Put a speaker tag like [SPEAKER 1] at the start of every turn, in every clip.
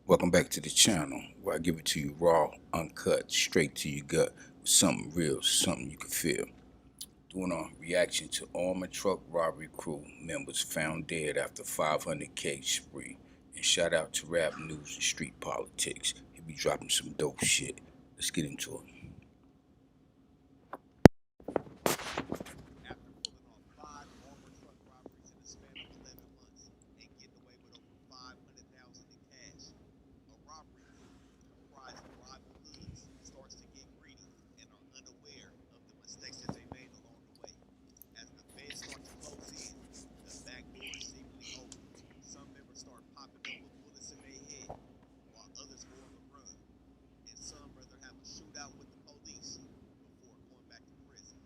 [SPEAKER 1] Welcome back to the channel where I give it to you raw, uncut, straight to your gut with something real, something you can feel. Doing a reaction to armored truck robbery crew members found dead after 500K spree. And shout out to rap news and street politics. He be dropping some dope shit. Let's get into it.
[SPEAKER 2] After pulling off 5 armored truck robberies in a span of 11 months and getting away with over 500,000 in cash, a robbery crew comprised of rival hoods starts to get greedy and are unaware of the mistakes that they made along the way. As the feds start to close in, the back door is seemingly open. Some members start popping up with bullets in their head, while others go on the run, and some rather have a shootout with the police before going back to prison.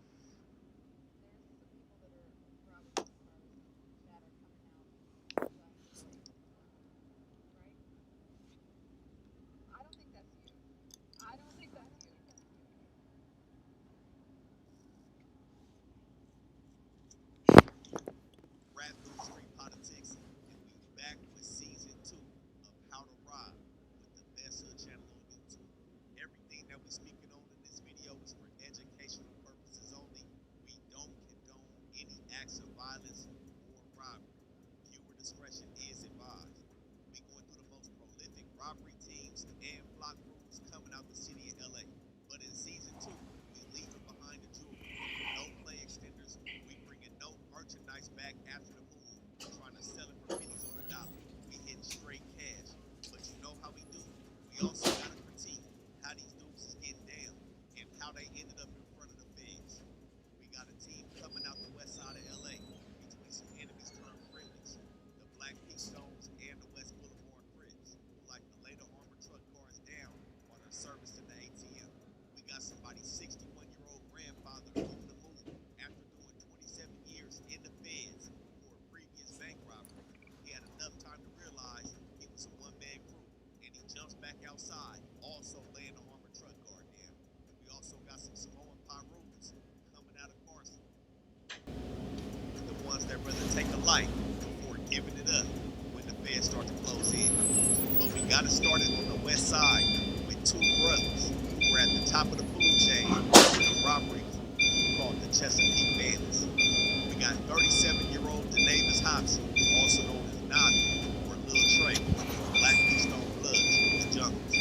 [SPEAKER 2] Rap news, street politics, and we back with season 2 of How to Rob with the best hood channel on YouTube. Everything that we're speaking on in this video is for educational purposes only. We don't condone any acts of violence or robbery. Viewer discretion is advised. We going through the most prolific robbery teams and block crews coming out the city of LA. But in season 2, we leaving behind the jewelry. No play extenders. We bringing no merchandise back after the move, trying to sell it for pennies on the dollar. We hitting straight cash. But you know how we do. We also gotta critique how these dudes is getting down and how they ended up in front of the feds. We got a team coming out the west side of LA between some enemies turned friendlies, the Black Stones and the West Boulevard Crips, who like to lay the armored truck cars down while they're serviced in the ATM. We got somebody's 61-year-old grandfather on the move after doing 27 years in the feds for a previous bank robbery. He had enough time to realize he was a one-man crew, and he jumps back outside, also laying the armored truck car down. And we also got some Samoan Pyrus coming out of Carson, the ones that rather take a life before giving it up when the feds start to close in. But we got to start it on the west side with two brothers who were at the top of the food chain with a robbery crew called the Chesapeake Bandits. We got 37-year-old Davis Hobson, also known as Navi or Lil Trey, Black Stone Bloods, the Junglers.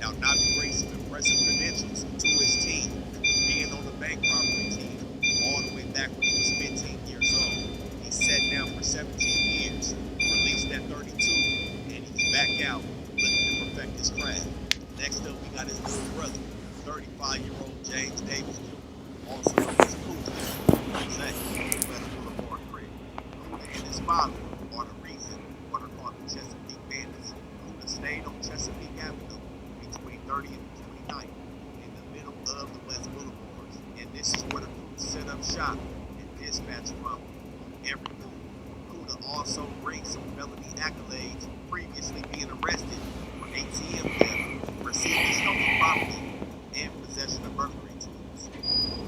[SPEAKER 2] Now Navi brings some impressive credentials to his team, being on the bank robbery team all the way back when he was 15 years old. He sat down for 17 years, released at 32, and he's back out looking to perfect his craft. Next up, we got his little brother, 35-year-old James Davis Jr., also known as Pooh, Jose, West Boulevard Crip. Kuda and his father are the reason what are called the Chesapeake Bandits. Kuda stayed on Chesapeake Avenue between 30th and 29th in the middle of the West Boulevards, and this is where the crew set up shop and dispatch from on every move. Kuda also brings some felony accolades, previously being arrested for ATM theft, receiving stolen property, and possession of burglary tools.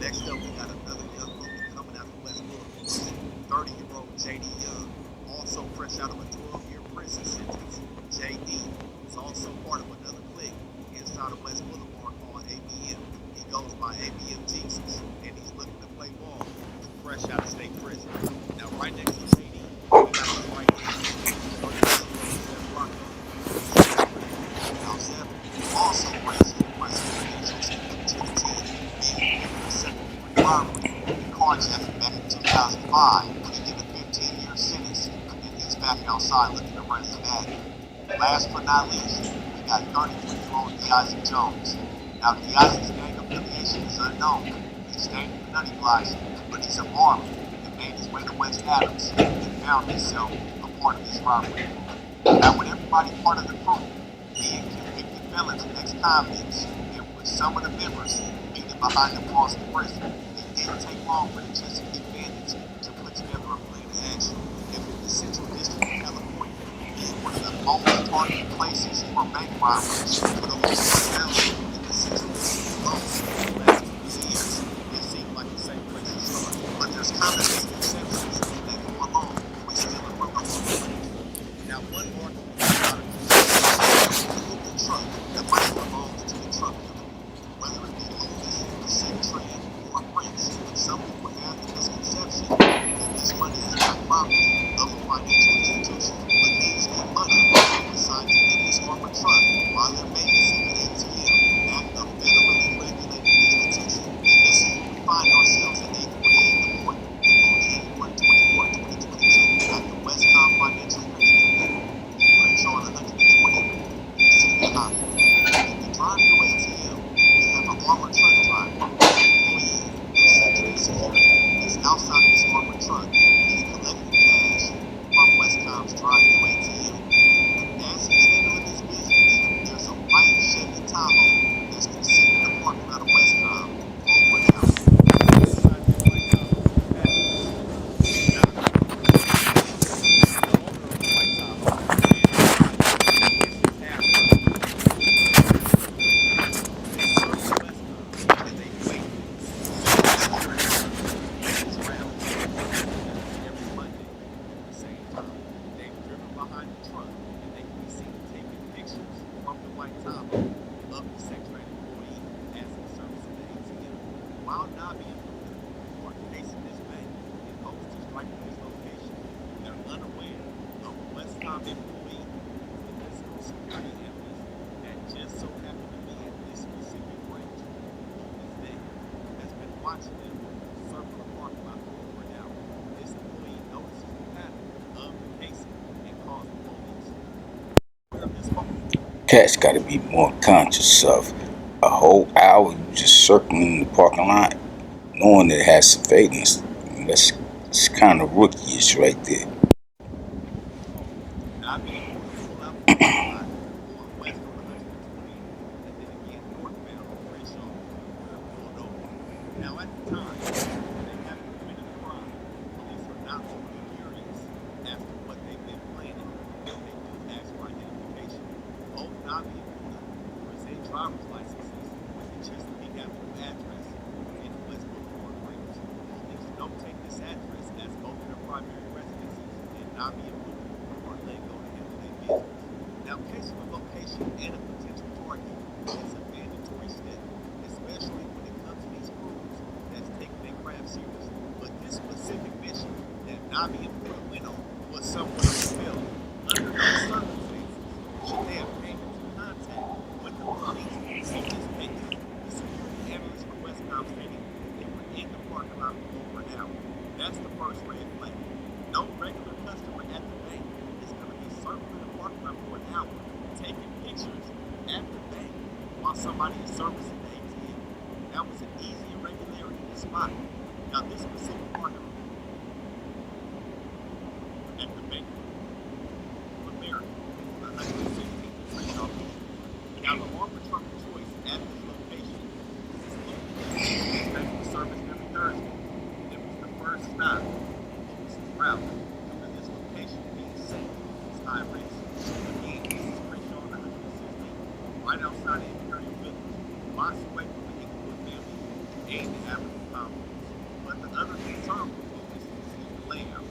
[SPEAKER 2] Next up, we got another young homie coming out of West Boulevard, 30-year-old JD Young, also fresh out of a 12-year prison sentence. JD is also part of another clique inside of West Boulevard called ABM. He goes by ABM Jesus, and he's looking to play ball, fresh out of state prison. Now, right next to JD, we got his right hand, now, Zeph also brings his impressive credentials to the team, being given a second-degree robbery and carjacking back in 2005 when he did a 15-year sentence, and then he's back outside looking to run some ad. Last but not least, we got 33-year-old Isaac Jones. Now, Isaac's gang affiliation is unknown. He stayed in the Nutty Blocks, but he's a barber and made his way to West Adams and found himself a part of this robbery. Now, with everybody part of the crew being convicted felons and ex-convicts, and with some of the members being behind the walls of prison, it didn't take long for the Chesapeake Bandits to put together a plan of action. And with the Central District of California being one of the most targeted places for bank robberies for the most criminality in the Central District alone in the last 2 years, it seemed like the same place to start. But there's common exceptions that go along with stealing from the whole. Now, one more
[SPEAKER 1] Cats got to be more conscious of a whole hour you just circling the parking lot, knowing that it has surveillance. That's kind of rookie-ish right there.
[SPEAKER 2] Not being able to pull out the parking lot going west on 120th, and then again northbound on Crenshaw when they're pulled over. Now, at the time, they haven't committed a crime. Police are not overly curious as to what they've been planning, but they do ask for identification. Both Navi and Buddha present driver's licenses with the Chesapeake Avenue address in the West Boulevard range. Police notate this address as both their primary residences, and Navi and Buddha are let go to handle their business. Now, case of a location and a potential target is a mandatory step, especially when it comes to these crews that's taking their craft serious. But this specific mission that Navi and Buddha went on was somewhat of a failure. Under those circumstances, should they have came into contact with the police in this case? The security analyst for Westcom stated they were in the parking lot for over an hour. That's the first red flag. No regular customer at the bank is going to be circling the parking lot for an hour, taking pictures at the bank while somebody is servicing the ATM. That was an easy irregularity to spot. Now, this specific parking lot at the bank of America, 116th Crenshaw Boulevard. Now, the armored truck of choice at this location is located back to service every Thursday. It was the first stop on Lewis's route due to this location being safe. It's high risk. Again, this is Crenshaw 116th, right outside of Imperial Village, miles away from the Inglewood family and the Avenue Commons. But the other concern for Lewis is the layout.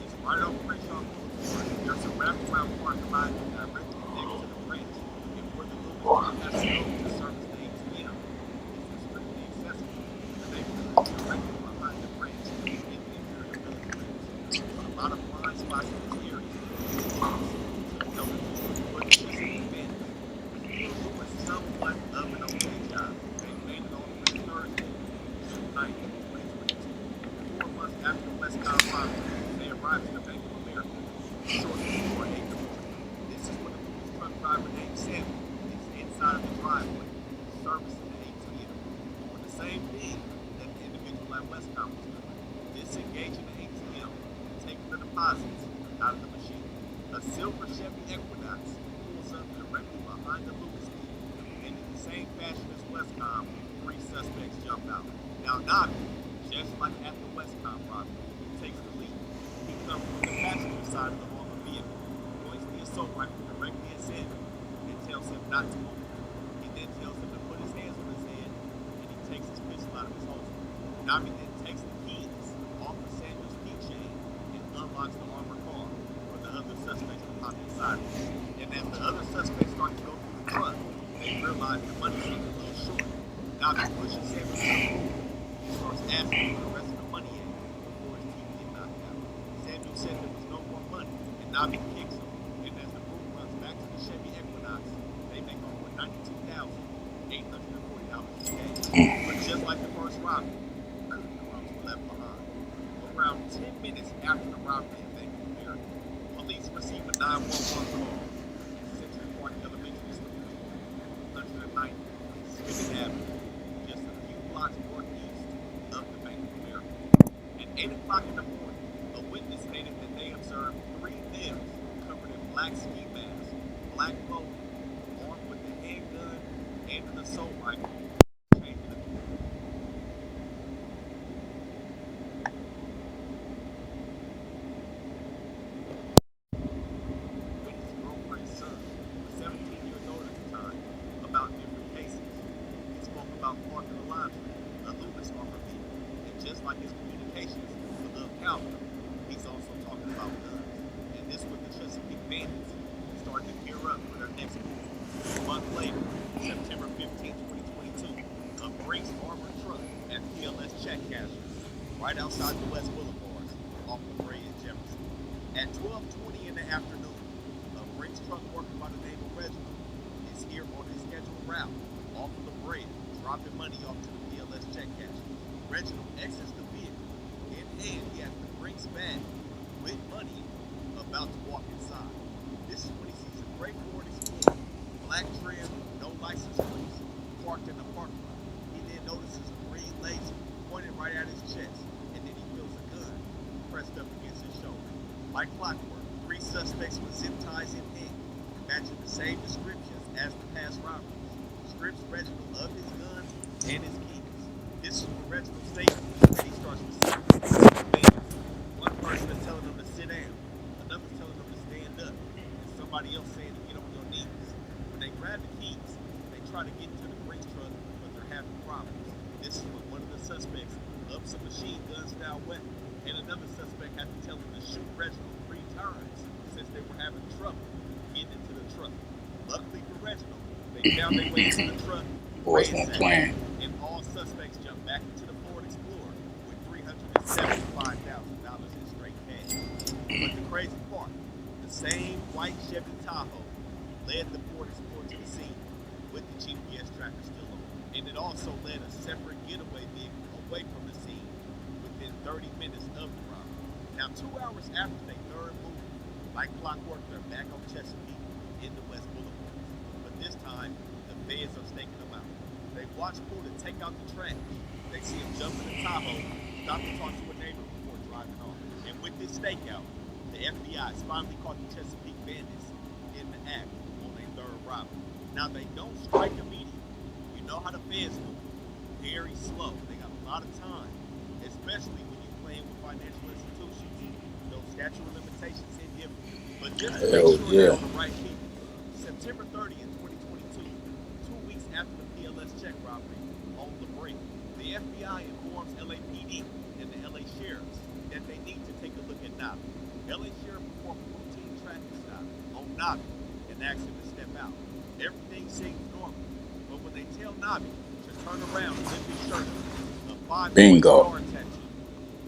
[SPEAKER 2] It's right off Crenshaw Boulevard. There's a wraparound parking lot directly next to the bridge, and where the Lewis car has to go to service the ATM is extremely accessible. The neighborhood is directly behind the bridge in the Imperial Village bridge. A lot of blind spots in this area. Number two is where the Chesapeake Bend is. Doing somewhat of an okay job. They made it on this Thursday, June 9th, 2022. 4 months after the Westcom robbery, they arrived to the Bank of America shortly before 8 in the morning. This is when the Lewis truck driver named Sammy is inside of the driveway, servicing the ATM, doing the same thing that the individual at Westcom was doing, disengaging the ATM and taking the deposits out of the machine. A silver Chevy Equinox pulls up directly behind the Lewis team, and in the same fashion as Westcom, 3 suspects jump out. Now, Navi, just like at the Westcom robbery, takes the lead. He comes from the passenger side of the armored vehicle, points the assault rifle directly at Sammy, and tells him not to move. He then tells him to put his hands on his head, and he takes his pistol out of his holster. Navi then takes the keys off of Samuel's keychain and unlocks the armored car for the other suspects to pop inside. And as the other suspects start to go through the truck, they realize the money seems a little short. Navi pushes Samuel to the floor. He starts asking for the rest of the money in before his teeth get knocked out. Samuel said there was no more money, and Navi kicks him. And as the group runs back to the Chevy Equinox, they make over $92,840 in cash. But just like the first robbery, crumbs were left behind. Around 10 minutes after the robbery at Bank of America, police receive a 911 call at Century Park Elementary School, 109th and Smith Avenue, just a few blocks northeast of the Bank of America. At 8 o'clock in the morning, a witness stated that they observed 3 males covered in black ski masks, black clothing, armed with a handgun and an assault rifle, changing the with his girlfriend's son, who was 17 years old at the time, about different cases. He spoke about parking the laundry, a Lewis armored vehicle, and just like his communications with Lil Calvin, he's also talking about guns. And this was the Chesapeake Bandits starting to gear up for their next move. A month later, September 15, 2022, a Brinks armored truck at PLS check cashers right outside the West Boulevard off the Bray in Jefferson. At 12:20 in the afternoon, a Brinks truck worker by the name of Reginald is here on his scheduled route off of the Bray, dropping money off to the PLS check casher. Reginald exits the vehicle. In hand, he has the Brinks bag with money about to walk inside. This is when he sees a gray Ford Explorer, black black trim, no license plates, parked in the parking lot. He then notices a green laser pointed right at his chest, and then he feels a gun pressed up against his shoulder. Like clockwork, three suspects with zip ties in hand, matching the same descriptions as the past robberies. Strips Reginald of his gun and his keys. This is when Reginald states that he starts receiving conflicting commands. One person is telling him to sit down, another is telling him to stand up, and somebody else saying to get on your knees. When they grab the keys, they try to get into the Brinks truck, but they're having problems. This is when one of the suspects ups a machine gun style weapon, and another suspect had to tell him to shoot Reginald 3 times since they were having trouble getting into the truck. Luckily for Reginald, they found their way into the truck,
[SPEAKER 1] Boys won't plan.
[SPEAKER 2] and all suspects jumped back into the Ford Explorer with $375,000 in straight cash. But the crazy part, the same white Chevy Tahoe led the Ford Explorer to the scene with the GPS tracker still on. And it also led a separate getaway vehicle away from the scene within 30 minutes of the robbery. Now, 2 hours after they third movie, like clockwork, they're back on Chesapeake into West Boulevard. But this time, the feds are staking them out. They watch Puda take out the trash. They see him jump in the Tahoe, stop to talk to a neighbor before driving off. And with this stakeout, the FBI has finally caught the Chesapeake bandits in the act on a third robbery. Now, they don't strike immediately. You know how the feds move. Very slow. They got a lot of time, especially when you're playing with financial institutions. Those statute of limitations hit different. But just to make sure they're on the right people, September 30th, 2022, 2 weeks after the PLS check robbery on the break, the FBI informs LAPD and the LA sheriffs that they need to take a look at Nabi. LA sheriff performed a routine traffic stop on Nabi and asked him to step out. Everything seems normal, but when they tell Nabi to turn around and lift his shirt up, a 5-point star tattoo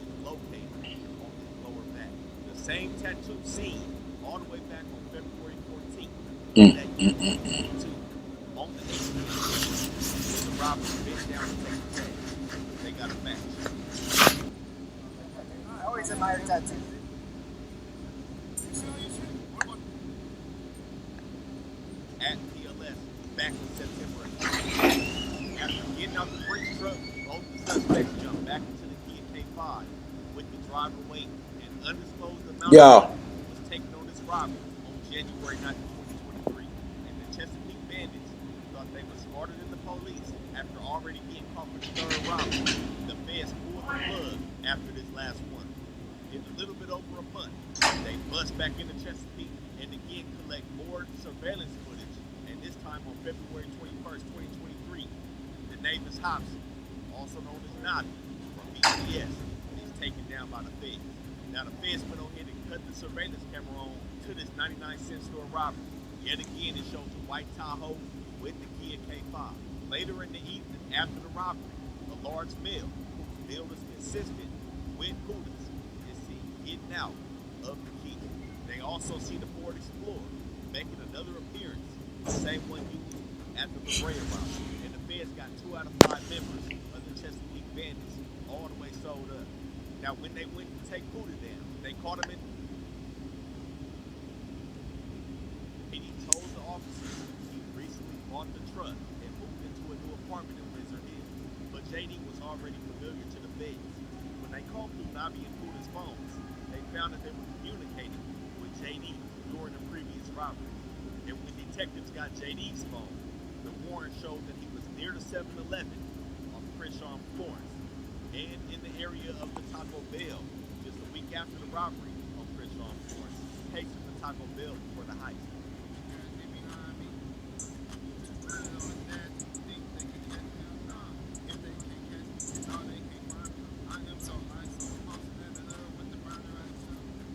[SPEAKER 2] is located on his lower back. The same tattoo seen all the way back on February 14th. That year, on the 18th, when the robbers bent down to take the tag. They got a match.
[SPEAKER 3] I always admire tattoos.
[SPEAKER 2] At PLS back in September 18th. After getting out the Brinks truck, both the suspects jumped back into the Kia K5 with the driver waiting. An undisclosed amount of money was taken on this robbery on January 9th, 2023. And the Chesapeake bandits thought they were smarter than the police after already being caught for the third robbery. The feds pulled the plug after this last one. In a little bit over a month, they bust back into Chesapeake and again collect more surveillance footage, and this time on February 21st, 2023, the Davis Hobson, also known as Nabi, from BTS, is taken down by the feds. Now the feds went on ahead and cut the surveillance camera on to this 99-cent store robbery. Yet again, it shows a white Tahoe with the Kia K5. Later in the evening, after the robbery, a large male, whose build is consistent with Puda's, is seen getting out of the Kia. They also see the Ford Explorer making another appearance, the same one used at the La Brea robbery. And the feds got 2 out of 5 members of the Chesapeake bandits all the way sold up. Now, when they went to take Puda down, they caught him in. And he told the officers he recently bought the truck and moved into a new apartment in Windsor Hills. But JD was already familiar to the feds. When they called through Nabi and Puda's phones, they found that they were communicating with JD during the previous robbery. And when detectives got JD's phone, the warrant showed that he was near the 7-Eleven on Crenshaw and Florence, and in the area of the Taco Bell just a week after the robbery on Crenshaw and Florence, cases the Taco Bell before the heist.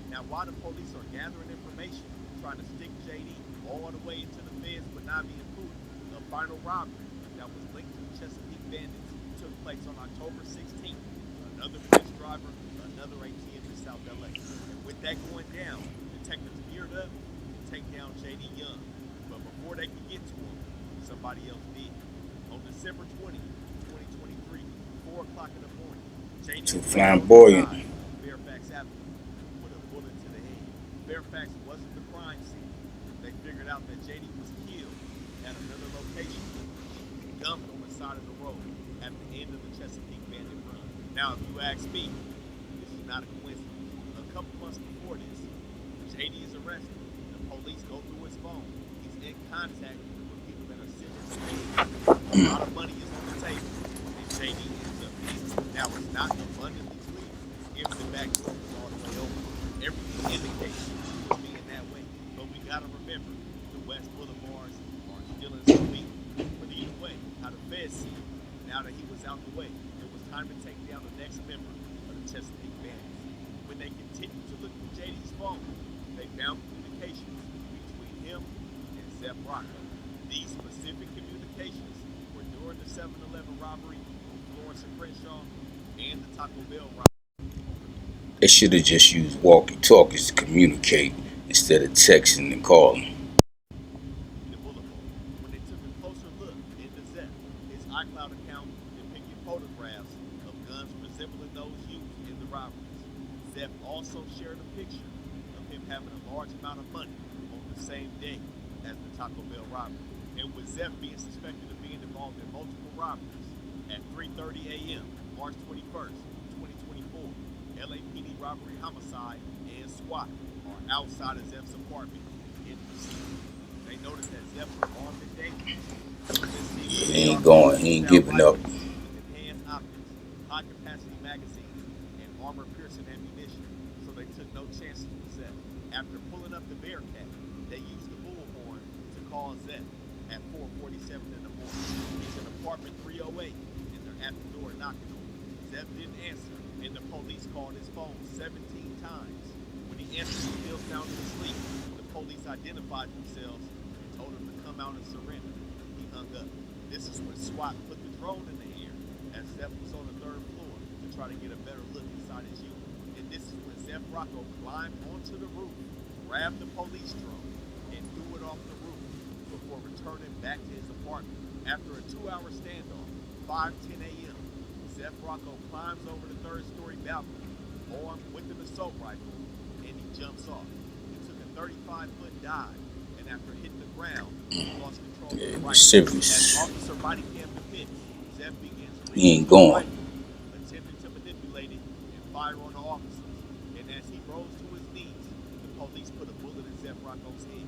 [SPEAKER 2] Now, while the police are gathering information, trying to stick JD all the way into the feds with Nabi and Puda, the final robbery that was linked to the Chesapeake bandits took place on October 16th. Another Brinks driver, another ATM in South LA. And with that going down, detectives geared up to take down JD Young. But before they could get to him, somebody else did. On December 20th, 2023, 4 o'clock in the morning, JD
[SPEAKER 1] Too flamboyant.
[SPEAKER 2] Fairfax Avenue with a bullet to the head. Fairfax wasn't the crime scene. They figured out that JD was killed at another location, dumped on the side of the road at the end of the Chesapeake Bandit run. Now, if you ask me, this is not a coincidence. A couple months before this, JD is arrested. The police go through his phone. He's in contact with people that are sitting in a lot of money is on the table, and JD ends up dead. Now, it's not abundantly clear if the back door was all the way open. Everything indicates it was being that way. But we gotta remember, the West Boulevards are still in some beat. But either way, how the feds see it, now that he was out the way, it was time to take down the next member of the Chesapeake Bandits. When they continued to look through JD's phone, they found communications between him and Zeph Rocco. These specific communications were during the 7-Eleven robbery on Florence and Crenshaw and the Taco Bell robbery.
[SPEAKER 1] They should have just used walkie-talkies to communicate instead of texting and calling.
[SPEAKER 2] The Boulevard. When they took a closer look into Zeph, his iCloud account depicted photographs of guns resembling those used in the robberies. Zeph also shared a picture of him having a large amount of money on the same day as the Taco Bell robbery. And with Zeph being suspected of being involved in multiple robberies, at 3:30 a.m., March 21st, 2024, LAPD robbery homicide and SWAT are outside of Zeph's apartment in proceeding. They noticed that Zeph was armed and dangerous.
[SPEAKER 1] He ain't going. He ain't giving up.
[SPEAKER 2] Enhanced optics, high-capacity magazines, and armor-piercing ammunition, so they took no chances with Zeph. After pulling up the Bearcat, they used the bullhorn to call Zeph at 4:47 in the morning. He's in apartment 308, and they're at the door knocking on him. Zeph didn't answer, and the police called his phone 17 times. When he answered, he still sounded asleep. The police identified themselves and told him to come out and surrender. He hung up. This is when SWAT put the drone in the air as Zeph was on the 3rd floor to try to get a better look inside his unit. And this is when Zeph Rocco climbed onto the roof, grabbed the police drone, and threw it off the roof before returning back to his apartment. After a 2-hour standoff, 5:10 a.m., Zeph Rocco climbs over the 3rd-story balcony, armed with an assault rifle, and he jumps off. He took a 35-foot dive, and after hitting the ground, he lost control of the rifle.
[SPEAKER 1] Serious.
[SPEAKER 2] As Officer Body Cam depicts, Zeph begins to
[SPEAKER 1] He ain't
[SPEAKER 2] reach for the
[SPEAKER 1] going.
[SPEAKER 2] rifle, attempting to manipulate it and fire on the officers. And as he rose to his knees, the police put a bullet in Zeph Rocco's head,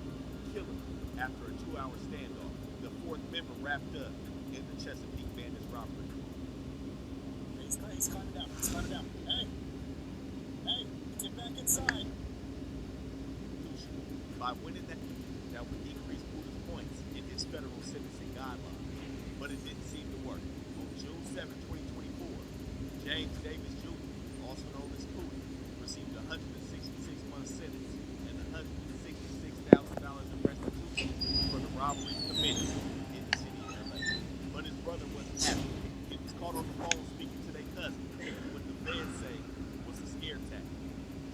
[SPEAKER 2] killing him after a 2-hour standoff. The 4th member wrapped up in the Chesapeake Bandits robbery.
[SPEAKER 3] He's climbing down. He's climbing down. Hey! Hey! Get back inside!
[SPEAKER 2] By winning that would decrease Buddha's points in his federal sentencing guidelines. But it didn't seem to work. On June 7, 2024, James Davis Jr., also known as Buddha, received a 166-month sentence and $166,000 in restitution for the robberies committed in the city of LA. But his brother wasn't happy. He was caught on the phone speaking to their cousin, what the feds say was a scare tactic,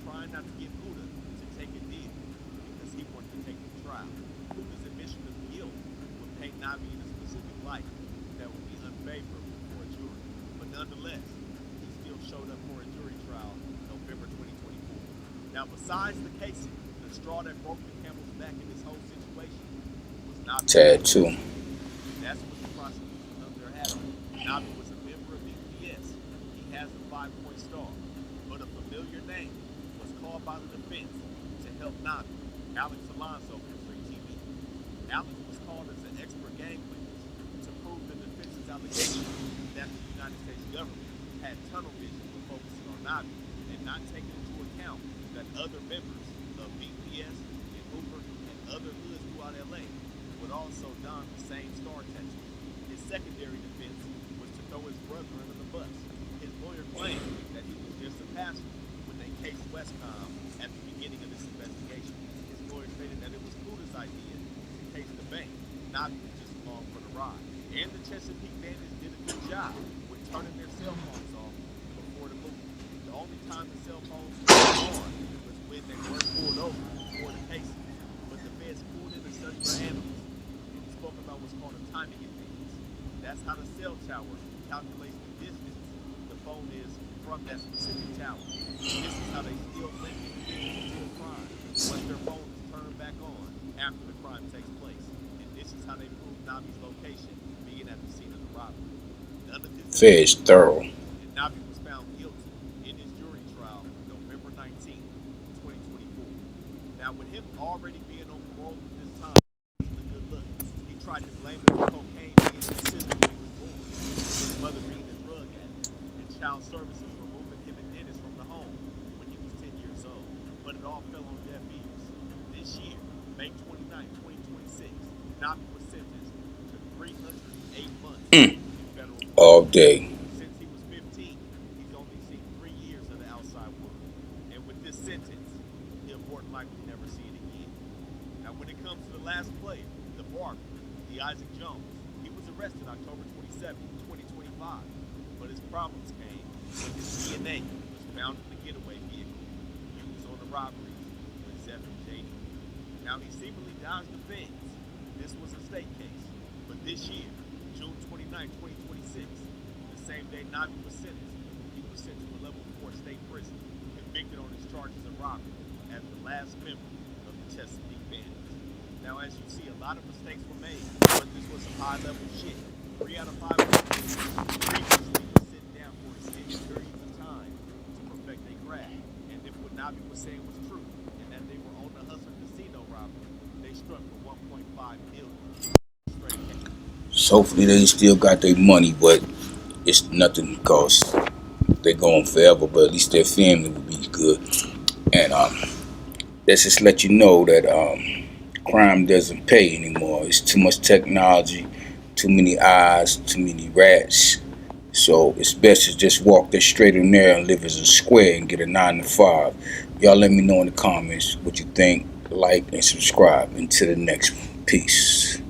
[SPEAKER 2] trying not to get Buddha to take a deal because he wanted to take the trial. Buddha's admission of guilt would paint Navi in a specific light that would be unfavorable for a jury. But nonetheless, he still showed up for a jury trial November 2024. Now, besides the casing, the straw that broke the camel's back in this whole situation was Navi.
[SPEAKER 1] Tattoo.
[SPEAKER 2] That's what the prosecution hung their hat on. Navi was a member of BPS. He has a 5-point star, but a familiar name was called by the defense to help Navi, Alex Alonso from Free TV. Alex was called as an expert gang witness to prove the defense's allegation that the United States government had tunnel vision for focusing on Navi and not taking into account that other members of BPS and Hooper and other hoods throughout LA would also don the same star tattoo. His secondary defense was to throw his brother under the bus. His lawyer claimed that he was just a pastor when they cased Westcom at the beginning of this investigation. His lawyer stated that it was Buddha's idea to case the bank, not just along for the ride. And the Chesapeake Bandits did a good job with turning their cell phones off before the move. The only time the cell phones were on was when they were pulled over for the cases. But the feds pulled in a study for animals and spoke about what's called a timing advantage. That's how the cell tower calculates the distance the phone is from that specific tower. This is how they still link individuals to a crime once their phone is turned back on after the crime takes place. And this is how they prove Nabi's location being at the scene of the robbery. None of this
[SPEAKER 1] Fair is thorough.
[SPEAKER 2] and Nabi was found guilty in his jury trial November 19th, 2024. Now, with him already being on parole at this time, the good look, he tried to blame it on cocaine being in his system when he was born, his mother being a drug addict, and child services removing him and Dennis from the home when he was 10 years old. But it all fell on deaf ears. This year, May 29th, 2026, Nabi was sentenced to 308 months in federal prison.
[SPEAKER 1] All day.
[SPEAKER 2] Since he was 15, he's only seen 3 years of the outside world. And with this sentence, he'll more than likely never see it again. Now, when it comes to the last player, the barber, the Isaac Jones, he was arrested October 27, 2025. But his problems came when his DNA was found in the getaway vehicle used on the robberies with Zeph and JD. Now, he seemingly dodged the fence. This was a state case. But this year, June 29, 2026, the same day Nabi was sentenced, he was sent to a level 4 state prison, convicted on his charges of robbery as the last member of the Chesapeake Bandits. Now, as you see, a lot of mistakes were made, but this was some high-level shit. 3 out of 5 previously was sitting down for extended periods of time to perfect their craft. And if what Nabi was saying was true, and that they were on the Hustler Casino robbery, they struck for 1.5 million straight cash.
[SPEAKER 1] So hopefully they still got their money, but it's nothing because they're going forever, but at least their family will be good. And let's just let you know that crime doesn't pay anymore. It's too much technology, too many eyes, too many rats. So it's best to just walk that straight and narrow and live as a square and get a 9 to 5. Y'all let me know in the comments what you think, like, and subscribe. Until the next one. Peace.